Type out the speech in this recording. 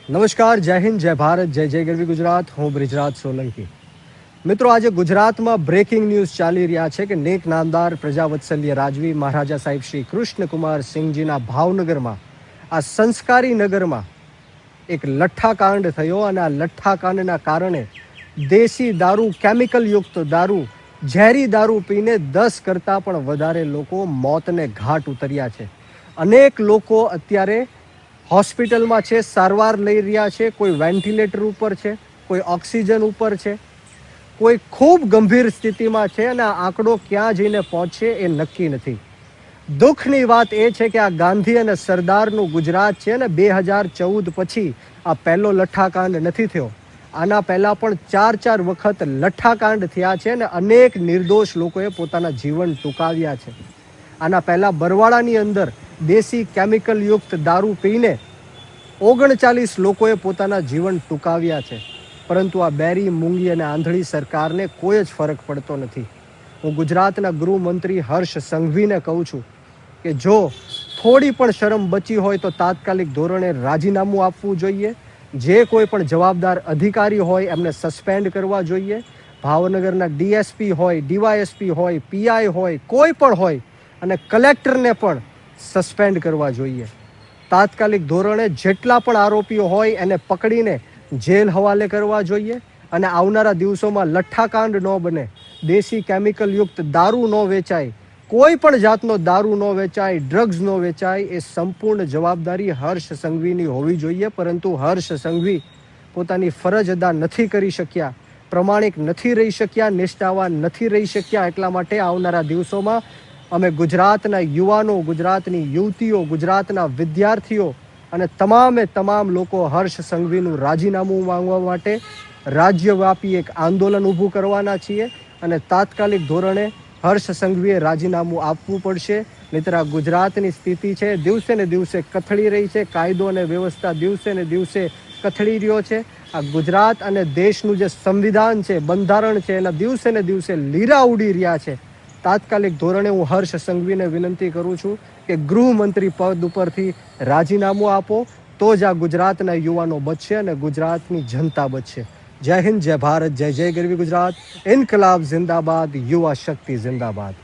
નમસ્કાર, જય હિન્દ, જય ભારત, જય જય ગરવી ગુજરાત. હું બ્રિજરાજ સોલંકી. મિત્રો, આજે ગુજરાતમાં બ્રેકિંગ ન્યૂઝ ચાલી રહ્યા છે કે નેક નામદાર પ્રજાવત્સલ્ય રાજવી મહારાજા સાહેબ શ્રી કૃષ્ણકુમાર સિંહજીના ભાવનગરમાં, આ સંસ્કારી નગરમાં એક લઠ્ઠાકાંડ થયો અને આ લઠ્ઠાકાંડના કારણે દેશી દારૂ, કેમિકલ યુક્ત દારૂ, ઝેરી દારૂ પીને 10 કરતાં પણ વધારે લોકો મોતને ઘાટ ઉતર્યા છે. અનેક લોકો અત્યારે હોસ્પિટલમાં છે, સારવાર લઈ રહ્યા છે. કોઈ વેન્ટિલેટર ઉપર છે, કોઈ ઓક્સિજન ઉપર છે, કોઈ ખૂબ ગંભીર સ્થિતિમાં છે અને આ આંકડો ક્યાં જઈને પહોંચશે એ નક્કી નથી. દુઃખની વાત એ છે કે આ ગાંધી અને સરદારનું ગુજરાત છે ને 2014 પછી આ પહેલો લઠ્ઠાકાંડ નથી થયો. આના પહેલાં પણ 4 વખત લઠ્ઠાકાંડ થયા છે અને અનેક નિર્દોષ લોકોએ પોતાના જીવન ટૂંકાવ્યા છે. આના પહેલાં બરવાળાની અંદર દેશી કેમિકલ યુક્ત દારૂ પીને 39 લોકોએ પોતાના જીવન ટૂંકાવ્યા છે. પરંતુ આ બેરી, મૂંગી અને આંધળી સરકારને કોઈ જ ફરક પડતો નથી. હું ગુજરાતના ગૃહમંત્રી હર્ષ સંઘવીને કહું છું કે જો થોડી પણ શરમ બચી હોય તો તાત્કાલિક ધોરણે રાજીનામું આપવું જોઈએ. જે કોઈ પણ જવાબદાર અધિકારી હોય એમને સસ્પેન્ડ કરવા જોઈએ. ભાવનગરના ડીએસપી હોય, ડીવાયએસપી હોય, પીઆઈ હોય, કોઈ પણ હોય, અને કલેક્ટરને પણ સસ્પેન્ડ કરવા જોઈએ. તાત્કાલિક ધોરણે જેટલા પણ આરોપીઓ હોય એને પકડીને જેલ હવાલે કરવા જોઈએ અને આવનારા દિવસોમાં લઠ્ઠાકાંડ ન બને, દેશી કેમિકલ યુક્ત દારૂ ન વેચાય, કોઈ પણ જાતનો દારૂ ન વેચાય, ડ્રગ્સ ન વેચાય, એ સંપૂર્ણ જવાબદારી હર્ષ સંઘવીની હોવી જોઈએ. પરંતુ હર્ષ સંઘવી પોતાની ફરજ અદા નથી કરી શક્યા, પ્રમાણિક નથી રહી શક્યા, નિષ્ઠાવાન નથી રહી શક્યા. એટલા માટે આવનારા દિવસોમાં અમે ગુજરાતના યુવાનો, ગુજરાતની યુવતીઓ, ગુજરાતના વિદ્યાર્થીઓ અને તમામ લોકો હર્ષ સંઘવીનું રાજીનામું માંગવા માટે રાજ્યવ્યાપી એક આંદોલન ઊભું કરવાના છીએ અને તાત્કાલિક ધોરણે હર્ષ સંઘવીએ રાજીનામું આપવું પડશે. નહીંતર આ ગુજરાતની સ્થિતિ છે દિવસે ને દિવસે કથળી રહી છે. કાયદો અને વ્યવસ્થા દિવસે ને દિવસે કથળી રહ્યો છે. આ ગુજરાત અને દેશનું જે સંવિધાન છે, બંધારણ છે, એના દિવસે ને દિવસે લીરા ઉડી રહ્યા છે. તાત્કાલિક ધોરણે હું હર્ષ સંઘવીને વિનંતી કરું છું કે ગૃહમંત્રી પદ ઉપરથી રાજીનામું આપો, તો જ આ ગુજરાતના યુવાનો બચશે અને ગુજરાતની જનતા બચશે. જય હિન્દ, જય ભારત, જય જય ગરવી ગુજરાત. ઇન્કલાબ જિંદાબાદ, યુવા શક્તિ જિંદાબાદ.